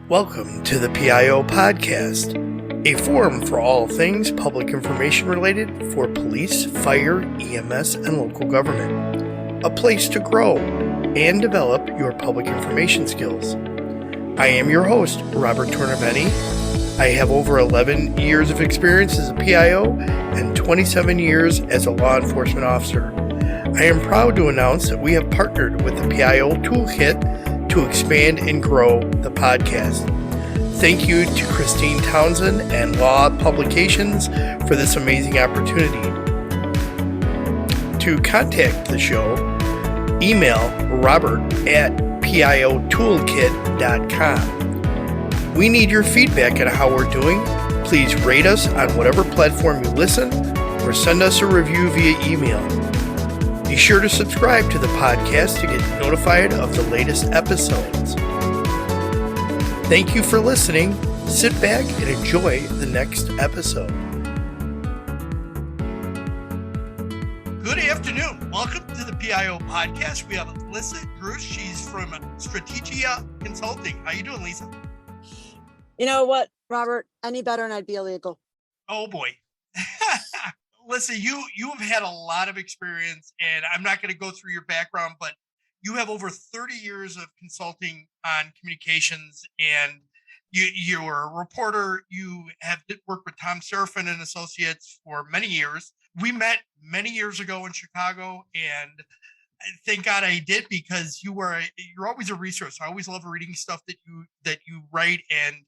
Welcome to the PIO Podcast, a forum for all things public information related for police, fire, EMS, and local government. A place to grow and develop your public information skills. I am your host, Robert Tornaveni. I have over 11 years of experience as a PIO and 27 years as a law enforcement officer. I am proud to announce that we have partnered with the PIO Toolkit to expand and grow the podcast. Thank you to Christine Townsend and Law Publications for this amazing opportunity. To contact the show, email robert@piotoolkit.com. We need your feedback on how we're doing. Please rate us on whatever platform you listen or send us a review via email. Be sure to subscribe to the podcast to get notified of the latest episodes. Thank you for listening. Sit back and enjoy the next episode. Good afternoon. Welcome to the PIO podcast. We have Lissa Druss. She's from Strategia Consulting. How you doing, Lissa? You know what, Robert? Any better and I'd be illegal. Oh boy. Lissa, you have had a lot of experience, and I'm not going to go through your background, but you have over 30 years of consulting on communications, and you're a reporter. You have worked with Serafin Associates for many years. We met many years ago in Chicago, and thank God I did, because you're always a resource. I always love reading stuff that you write, and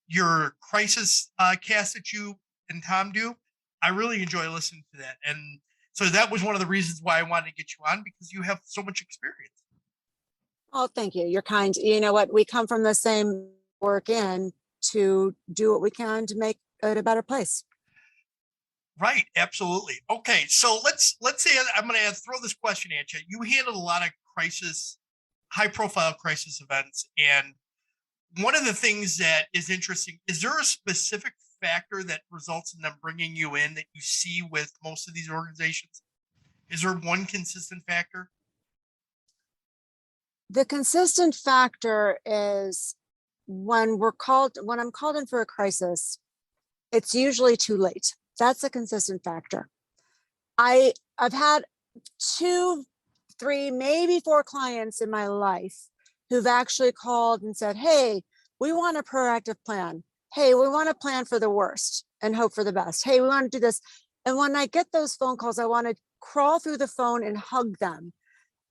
your crisis cast that you and Tom do. I really enjoy listening to that. And so that was one of the reasons why I wanted to get you on, because you have so much experience. Oh, thank you. You're kind. You know what? We come from the same work in to do what we can to make it a better place. Right. Absolutely. Okay. So let's say I'm going to throw this question at you. You handled a lot of high profile crisis events. And one of the things that is interesting, is there a specific factor that results in them bringing you in that you see with most of these organizations? Is there one consistent factor? The consistent factor is when I'm called in for a crisis, it's usually too late. That's a consistent factor. I've had 2, 3, maybe 4 clients in my life who've actually called and said, hey, we want a proactive plan. Hey, we want to plan for the worst and hope for the best. Hey, we want to do this. And when I get those phone calls, I want to crawl through the phone and hug them,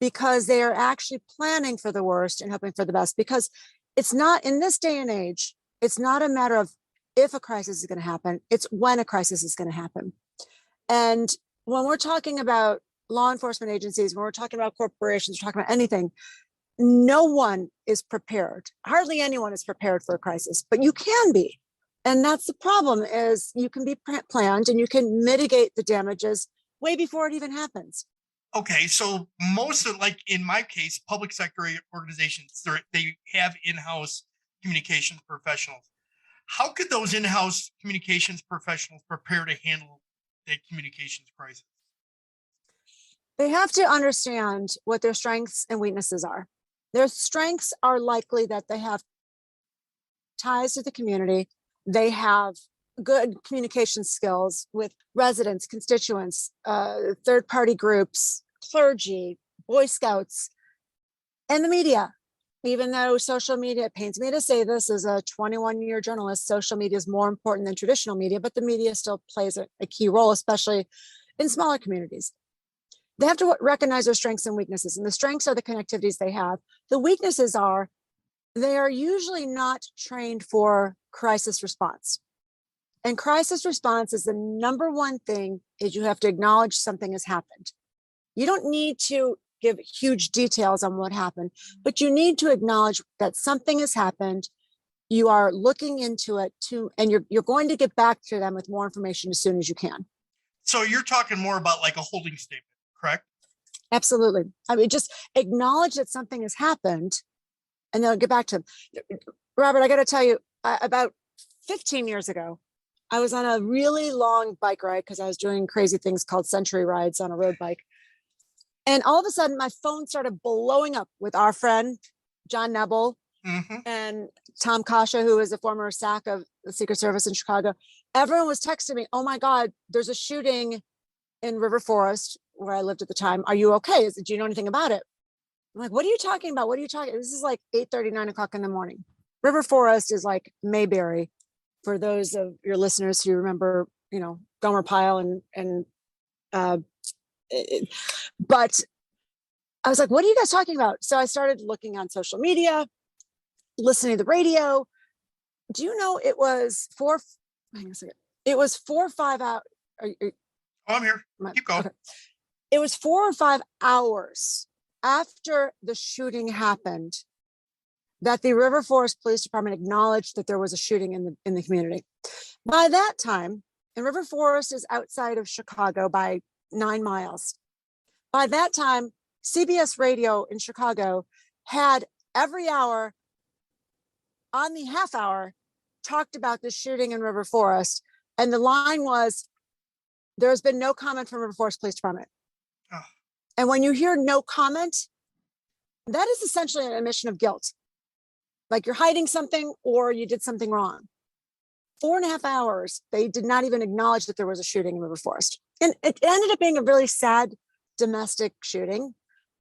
because they are actually planning for the worst and hoping for the best. Because it's not, in this day and age, it's not a matter of if a crisis is going to happen, it's when a crisis is going to happen. And when we're talking about law enforcement agencies, when we're talking about corporations, we're talking about anything, no one is prepared. Hardly anyone is prepared for a crisis, but you can be. And that's the problem, is you can be planned and you can mitigate the damages way before it even happens. Okay. So most of, like in my case, public sector organizations, they have in-house communications professionals. How could those in-house communications professionals prepare to handle the communications crisis? They have to understand what their strengths and weaknesses are. Their strengths are likely that they have ties to the community. They have good communication skills with residents, constituents, third-party groups, clergy, Boy Scouts, and the media. Even though social media, it pains me to say this as a 21-year journalist, social media is more important than traditional media, but the media still plays a key role, especially in smaller communities. They have to recognize their strengths and weaknesses, and the strengths are the connectivities they have. The weaknesses are they are usually not trained for crisis response. And crisis response is the number one thing, is you have to acknowledge something has happened. You don't need to give huge details on what happened, but you need to acknowledge that something has happened. You are looking into it and you're going to get back to them with more information as soon as you can. So you're talking more about like a holding statement, correct? Absolutely. I mean, just acknowledge that something has happened and they'll get back to them. Robert, I got to tell you, about 15 years ago, I was on a really long bike ride because I was doing crazy things called century rides on a road bike. And all of a sudden, my phone started blowing up with our friend, John Nebel, Mm-hmm. and Tom Kasha, who is a former SAC of the Secret Service in Chicago, everyone was texting me, "Oh my God, there's a shooting in River Forest where I lived at the time. Are you okay? Do you know anything about it?" I'm like, "What are you talking about? What are you talking?" This is like 8:30, 9 o'clock in the morning. River Forest is like Mayberry for those of your listeners who remember, Gomer Pyle and uh, but I was like, "What are you guys talking about?" So I started looking on social media, listening to the radio. Do you know it was hang on a second. It was 4 or 5 hours. Oh, I'm here. Keep going. Okay. It was 4 or 5 hours after the shooting happened that the River Forest Police Department acknowledged that there was a shooting in the community. By that time, and River Forest is outside of Chicago by 9 miles. By that time, CBS Radio in Chicago had every hour on the half hour talked about the shooting in River Forest. And the line was, "There's been no comment from River Forest Police Department." Oh. And when you hear no comment, that is essentially an admission of guilt. Like you're hiding something or you did something wrong. 4.5 hours, they did not even acknowledge that there was a shooting in River Forest. And it ended up being a really sad domestic shooting,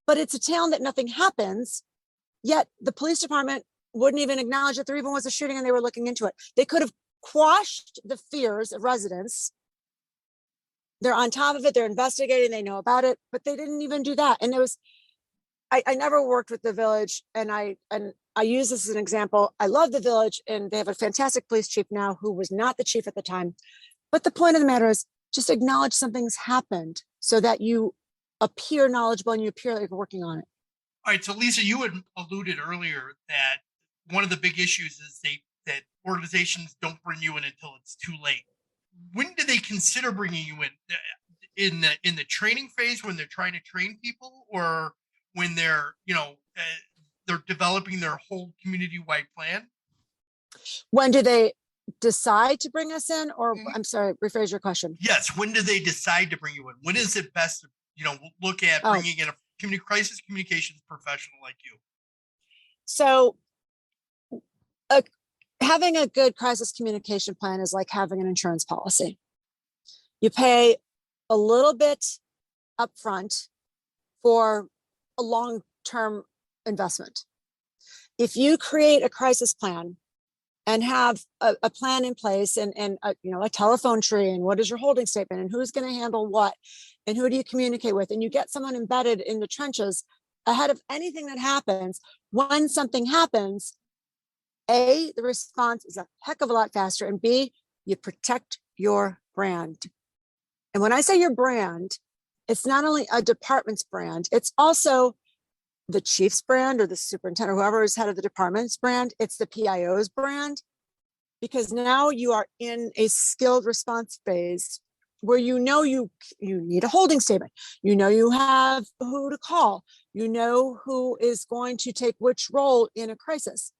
but it's a town that nothing happens, yet the police department wouldn't even acknowledge that there even was a shooting and they were looking into it. They could have quashed the fears of residents. They're on top of it, they're investigating, they know about it, but they didn't even do that. And it was, I never worked with the village, and I use this as an example. I love the village, and they have a fantastic police chief now who was not the chief at the time. But the point of the matter is just acknowledge something's happened so that you appear knowledgeable and you appear like you're working on it. All right. So Lissa, you had alluded earlier that one of the big issues is that organizations don't bring you in until it's too late. When do they consider bringing you in the training phase, when they're trying to train people, or when they're they're developing their whole community-wide plan? When do they decide to bring us in? Or Mhm. I'm sorry, rephrase your question. Yes. When do they decide to bring you in? When is it best to look at bringing in a crisis communications professional like you? So having a good crisis communication plan is like having an insurance policy. You pay a little bit upfront for a long-term investment. If you create a crisis plan and have a plan in place and a telephone tree, and what is your holding statement, and who's going to handle what, and who do you communicate with, and you get someone embedded in the trenches ahead of anything that happens, when something happens, A, the response is a heck of a lot faster, and B, you protect your brand. And when I say your brand, it's not only a department's brand, it's also the chief's brand or the superintendent, whoever is head of the department's brand. It's the PIO's brand, because now you are in a skilled response phase where you need a holding statement. You have who to call. Who is going to take which role in a crisis.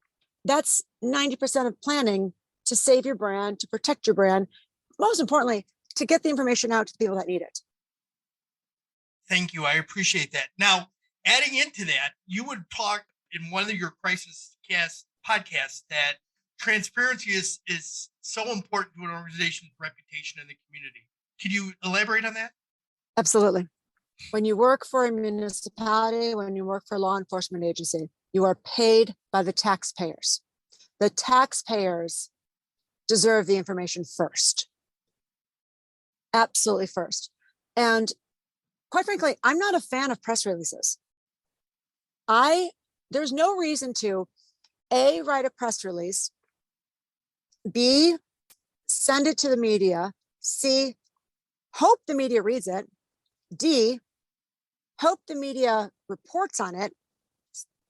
That's 90% of planning to save your brand, to protect your brand. Most importantly, to get the information out to the people that need it. Thank you. I appreciate that. Now, adding into that, you would talk in one of your crisis cast podcasts that transparency is so important to an organization's reputation in the community. Can you elaborate on that? Absolutely. When you work for a municipality, when you work for a law enforcement agency, you are paid by the taxpayers. The taxpayers deserve the information first. Absolutely first. And quite frankly, I'm not a fan of press releases. There's no reason to A, write a press release, B, send it to the media, C, hope the media reads it, D, hope the media reports on it,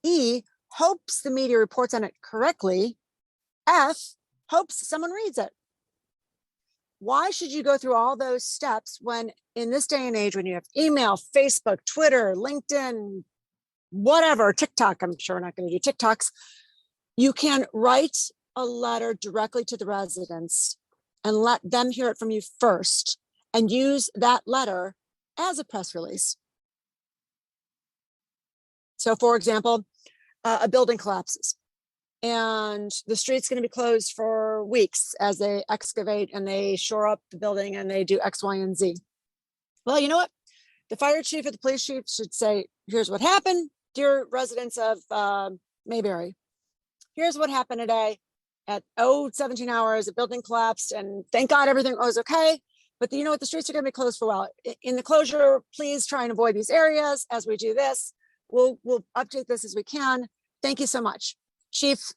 E, hopes the media reports on it correctly, F, hopes someone reads it. Why should you go through all those steps when in this day and age, when you have email, Facebook, Twitter, LinkedIn, whatever, TikTok, I'm sure we're not going to do TikToks, you can write a letter directly to the residents and let them hear it from you first and use that letter as a press release. So for example, a building collapses. and the street's going to be closed for weeks as they excavate and they shore up the building and they do X, Y, and Z. Well, you know what? The fire chief or the police chief should say, here's what happened, dear residents of Mayberry. Here's what happened today at 17 hours, the building collapsed, and thank God everything was okay. But you know what? The streets are going to be closed for a while. In the closure, please try and avoid these areas as we do this. We'll update this as we can. Thank you so much. Chief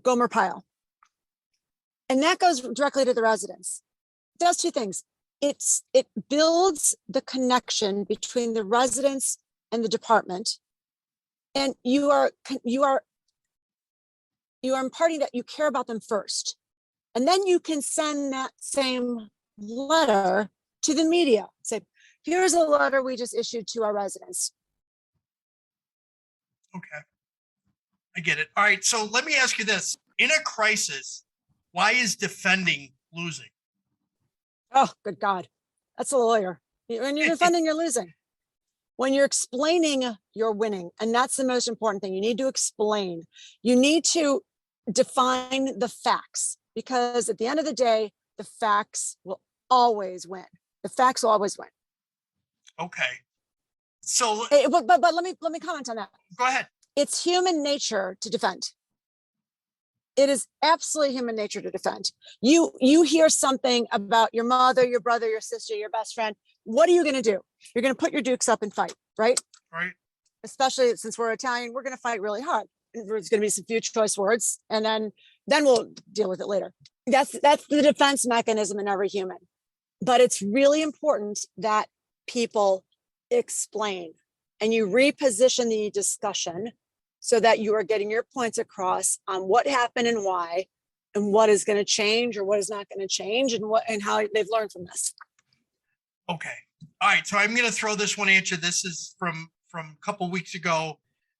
Gomer Pyle. And that goes directly to the residents. It does two things. It builds the connection between the residents and the department. And you are imparting that you care about them first. And then you can send that same letter to the media. Say, here's a letter we just issued to our residents. Okay. I get it. All right. So let me ask you this. In a crisis, why is defending losing? Oh, good God. That's a lawyer. When you're defending, you're losing. When you're explaining, you're winning. And that's the most important thing. You need to explain. You need to define the facts, because at the end of the day, the facts will always win. The facts will always win. Okay. So but let me comment on that. Go ahead. It's human nature to defend. It is absolutely human nature to defend. You hear something about your mother, your brother, your sister, your best friend. What are you going to do? You're going to put your dukes up and fight, right? Right. Especially since we're Italian, we're going to fight really hard. There's going to be some few choice words, and then we'll deal with it later. That's the defense mechanism in every human. But it's really important that people explain and you reposition the discussion so that you are getting your points across on what happened and why, and what is going to change or what is not going to change, and how they've learned from this. Okay. All right. So I'm going to throw this one at you. This is from a couple weeks ago,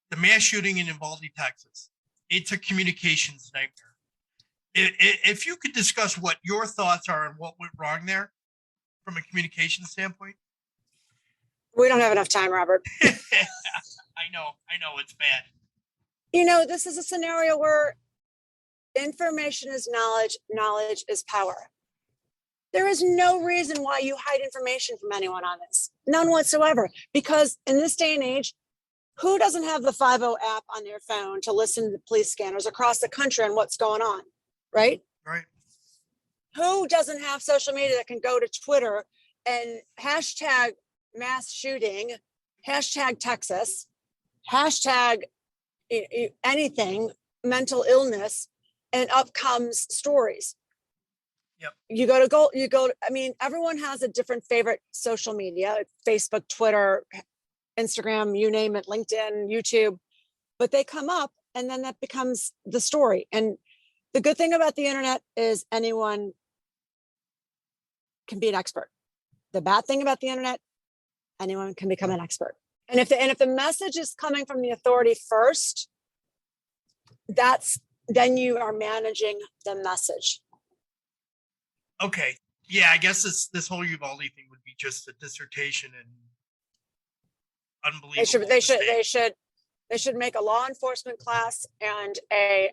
the mass shooting in Uvalde, Texas. It's a communications nightmare. If you could discuss what your thoughts are on what went wrong there from a communication standpoint. We don't have enough time, Robert. I know it's bad. This is a scenario where information is knowledge, knowledge is power. There is no reason why you hide information from anyone on this. None whatsoever. Because in this day and age, who doesn't have the 50 app on their phone to listen to the police scanners across the country on what's going on, right? Right. Who doesn't have social media that can go to Twitter and hashtag mass shooting, hashtag Texas, hashtag anything, mental illness, and up comes stories. Yep. Everyone has a different favorite social media, Facebook, Twitter, Instagram, you name it, LinkedIn, YouTube, but they come up and then that becomes the story. And the good thing about the internet is anyone can be an expert. The bad thing about the internet, anyone can become an expert. And if the message is coming from the authority first, then you are managing the message. Okay. Yeah, I guess this whole Uvalde thing would be just a dissertation and unbelievable. They should make a law enforcement class and a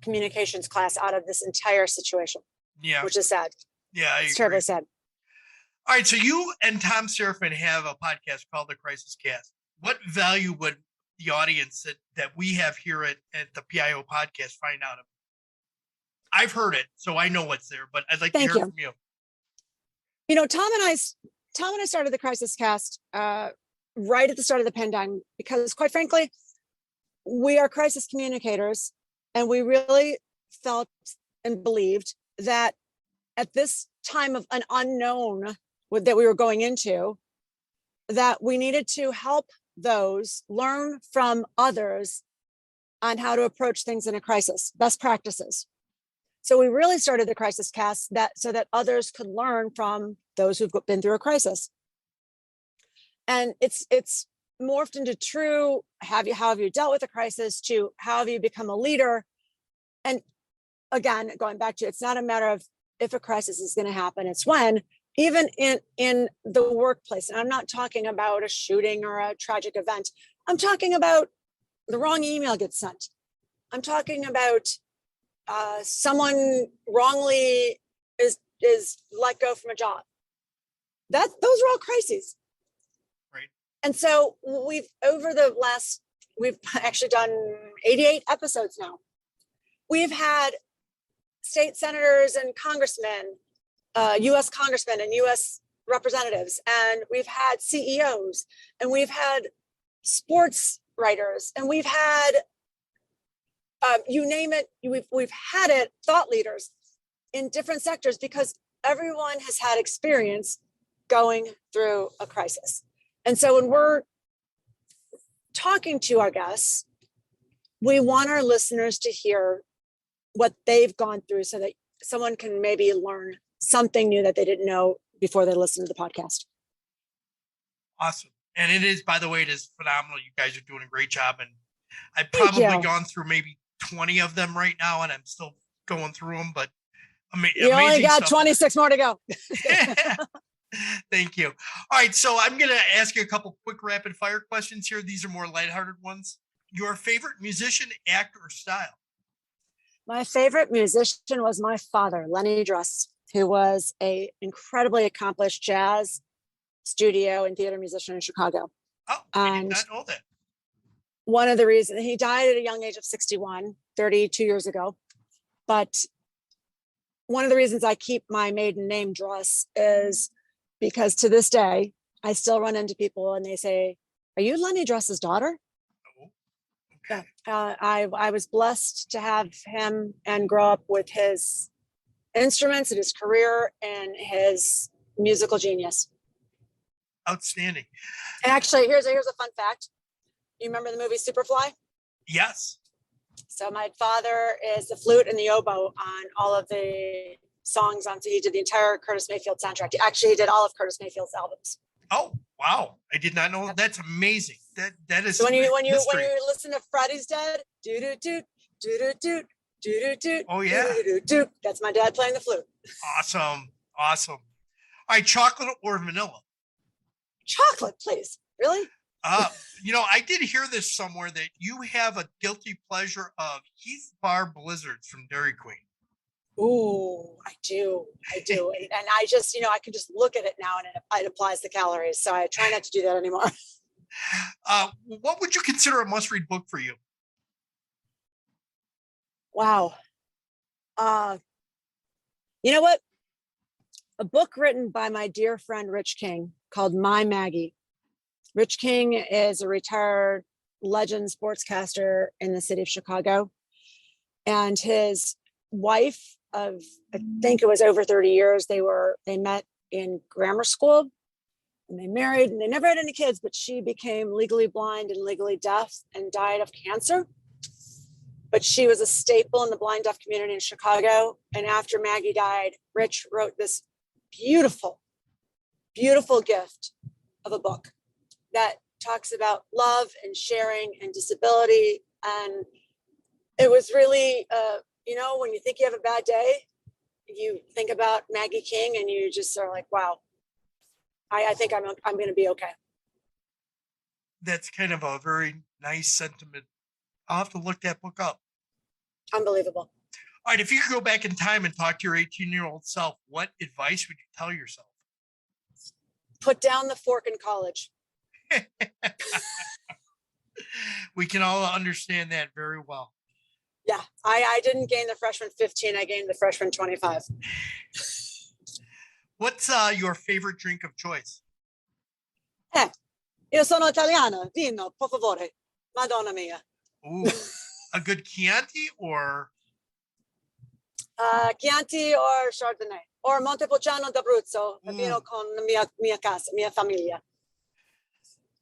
communications class out of this entire situation. Yeah. Which is sad. Yeah. It's terribly sad. All right. So you and Tom Serafin have a podcast called The Crisis Cast. What value would the audience that we have here at the PIO podcast find out of it? I've heard it, so I know what's there, but I'd like to hear it from you. Tom and I started the Crisis Cast right at the start of the pandemic because, quite frankly, we are crisis communicators, and we really felt and believed that at this time of an unknown that we were going into, that we needed to help those learn from others on how to approach things in a crisis, best practices. So we really started the Crisis Cast so that others could learn from those who've been through a crisis. And it's morphed into true, how have you dealt with a crisis, to how have you become a leader? And again, going back to, it's not a matter of if a crisis is going to happen, it's when. Even in the workplace, and I'm not talking about a shooting or a tragic event, I'm talking about the wrong email gets sent. I'm talking about someone wrongly is let go from a job. Those are all crises. Right. And so we've actually done 88 episodes now. We've had state senators and congressmen, U.S. congressmen and U.S. representatives, and we've had CEOs, and we've had sports writers, and we've had you name it. We've had it, thought leaders in different sectors, because everyone has had experience going through a crisis. And so when we're talking to our guests, we want our listeners to hear what they've gone through so that someone can maybe learn something new that they didn't know before they listened to the podcast. Awesome. And it is, by the way, it is phenomenal. You guys are doing a great job. And I've probably gone through maybe 20 of them right now, and I'm still going through them, but you only got 26 more to go. Thank you. All right. So I'm going to ask you a couple quick rapid fire questions here. These are more lighthearted ones. Your favorite musician, actor, or style? My favorite musician was my father, Lenny Druss, who was an incredibly accomplished jazz, studio, and theater musician in Chicago. Oh, I did not know that. One of the reasons he died at a young age of 61, 32 years ago. But one of the reasons I keep my maiden name Druss is because to this day, I still run into people and they say, "Are you Lenny Druss's daughter?" Oh, okay. I was blessed to have him and grow up with his instruments and his career and his musical genius. Outstanding. And actually, here's a fun fact. You remember the movie Superfly? Yes. So my father is the flute and the oboe on all of the songs on. So he did the entire Curtis Mayfield soundtrack. He did all of Curtis Mayfield's albums. Oh, wow. I did not know. That's amazing. That is so when you listen to Freddy's Dead, do do do do do do do do do. Oh yeah. Do. That's my dad playing the flute. Awesome. All right, chocolate or vanilla? Chocolate, please. Really? I did hear this somewhere that you have a guilty pleasure of Heath Bar Blizzards from Dairy Queen. Ooh, I do. And I just, I can just look at it now and it applies the calories. So I try not to do that anymore. What would you consider a must-read book for you? Wow. You know what? A book written by my dear friend, Rich King, called My Maggie. Rich King is a retired legend sportscaster in the city of Chicago. And his wife of, I think it was over 30 years, they met in grammar school and they married and they never had any kids, but she became legally blind and legally deaf and died of cancer. But she was a staple in the blind deaf community in Chicago. And after Maggie died, Rich wrote this beautiful, beautiful gift of a book that talks about love and sharing and disability. And it was really, when you think you have a bad day, you think about Maggie King and you just are like, wow, I think I'm going to be okay. That's kind of a very nice sentiment. I'll have to look that book up. Unbelievable. All right. If you could go back in time and talk to your 18-year-old self, what advice would you tell yourself? Put down the fork in college. We can all understand that very well. Yeah, I didn't gain the freshman 15. I gained the freshman 25. What's your favorite drink of choice? Io sono italiana. Vino, per favore. Madonna mia. Ooh, a good Chianti or? Chianti or Chardonnay. Or Montepulciano d'Abruzzo. Vino con mia casa, mia famiglia.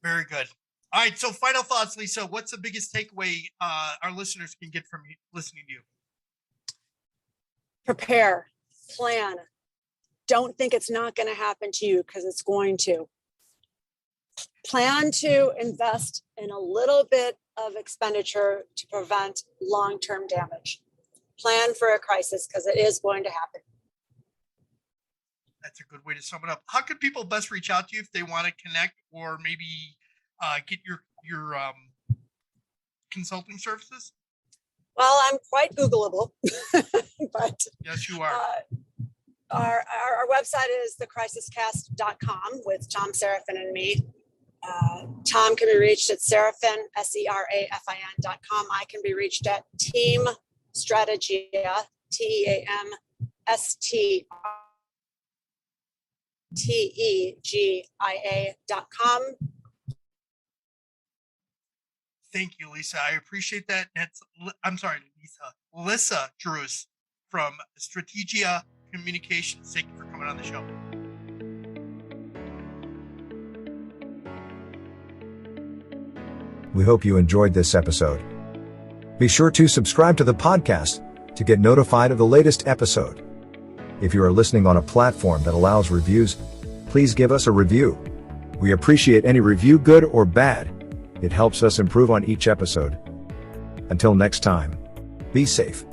Very good. All right. So final thoughts, Lissa. What's the biggest takeaway our listeners can get from listening to you? Prepare, plan. Don't think it's not going to happen to you, because it's going to. Plan to invest in a little bit of expenditure to prevent long-term damage. Plan for a crisis, because it is going to happen. That's a good way to sum it up. How can people best reach out to you if they want to connect or maybe get your consulting services? Well, I'm quite Googleable, but Yes, you are. Our website is thecrisiscast.com with Tom, Serafin, and me. Tom can be reached at Serafin, SERAFIN.com. I can be reached at Team Strategia, TEAMSTRATEGIA.com. Thank you, Lissa. I appreciate that. I'm sorry, Lissa Druss from Strategia Communications. Thank you for coming on the show. We hope you enjoyed this episode. Be sure to subscribe to the podcast to get notified of the latest episode. If you are listening on a platform that allows reviews, please give us a review. We appreciate any review, good or bad. It helps us improve on each episode. Until next time, be safe.